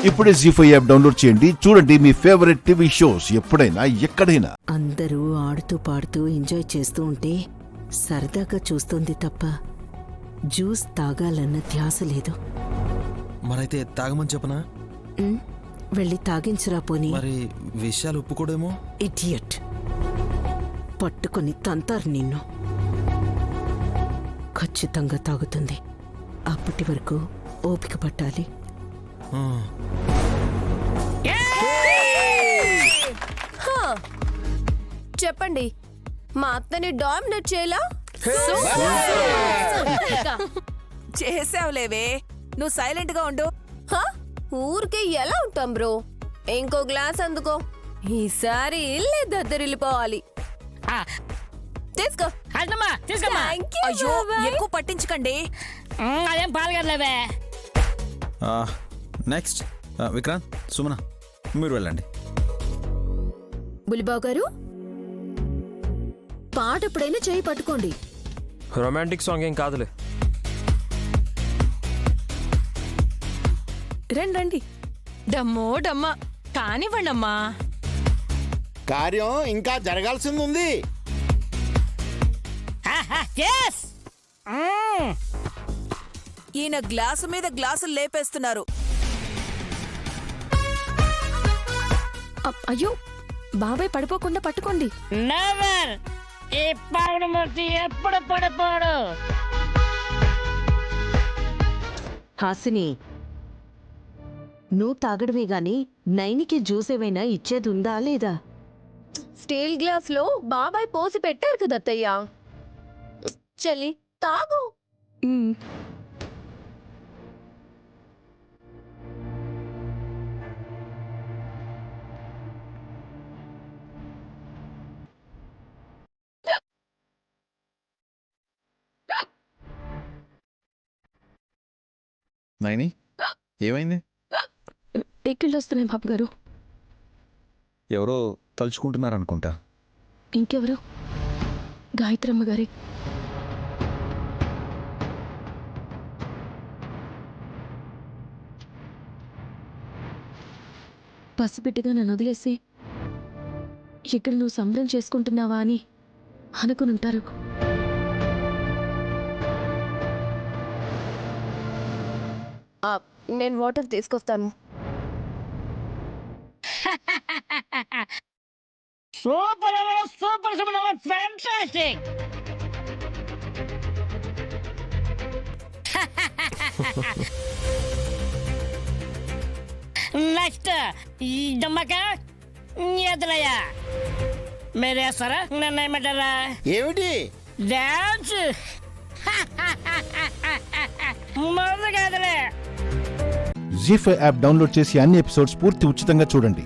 ఇప్పుడే జీ5 app download చేయండి. చూడండి మీ ఫేవరెట్ టీవీ షోస్ ఎప్పుడైనా ఎక్కడైనా. అందరూ ఆడుతూ పాడుతూ ఎంజాయ్ చేస్తూ ఉంటే సరదాగా చూస్తుంది తప్ప జ్యూస్ తాగాలన్న ధ్యాస లేదు. మరైతే తాగమని చెప్పనా? వెళ్ళి తాగించరా పోనీ. మరి విషయాలు ఒప్పుకోడేమో. ఇడియట్, పట్టుకొని తంతారు నిన్ను. ఖచ్చితంగా తాగుతుంది. అప్పటి వరకు ఓపిక పట్టాలి. చెప్పండి, మా అత్తని డామినేట్ చేయలా? చేసావులేవే, నువ్వు సైలెంట్ గా ఉండు. ఊరికే ఎలా ఉంటాం బ్రో? ఇంకో గ్లాస్ అందుకో. ఈసారి ఇల్లే దద్దరిల్లిపోవాలి. తీసుకో. Thank you, అయ్యో, బాబాయ్. ఎక్కువ పట్టించకండి. అదేం పాల్గొనలేవే. నెక్స్ట్ విక్రాంత్, సుమన, మీరు వెళ్ళండి. బులిబాబు గారు, పాట ఎప్పుడైనా చేయి పట్టుకోండి. రొమాంటిక్ సాంగ్ ఏం కాదులే. రండి, డమ్మో డమ్మా కానివ్వండమ్మా. కార్యం ఇంకా జరగాల్సింది ఉంది. ఈయన గ్లాసు మీద గ్లాసులు లేపేస్తున్నారు. అయ్యో, బాబాయ్ పడిపోకుండా పట్టుకోండి. నెవర్. ఈ పౌడమూర్తి ఎప్పుడు పడిపోడు. హాసిని, నువ్వు తాగడమే గాని నైనికి జ్యూస్ ఏమైనా ఇచ్చేది ఉందా లేదా? స్టీల్ గ్లాస్ లో బాబాయ్ పోసి పెట్టారు కదా అత్తయ్య. చెల్లి తాగు. నైని, ఏమైంది? ఎక్కిళ్ళు వస్తున్నాయి బాబు గారు. ఎవరో తలుచుకుంటున్నారనుకుంటా. ఇంకెవరు? గాయత్రమ్మ గారి. పసిబిడ్డగా నన్ను వదిలేసి ఇక్కడ నువ్వు సంబరం చేసుకుంటున్నావా అని అనుకునుంటారు. నేను వాటర్ తీసుకొస్తాను. Super super super fantastic. Next దమ్మక ఎదురయ్య మీరేస్తారా? నన్ను ఏమంటారా? ఏమిటి డాన్స్ మొదలు కాదులే. జీ5 యాప్ డౌన్లోడ్ చేసి అన్ని ఎపిసోడ్స్ పూర్తి ఉచితంగా చూడండి.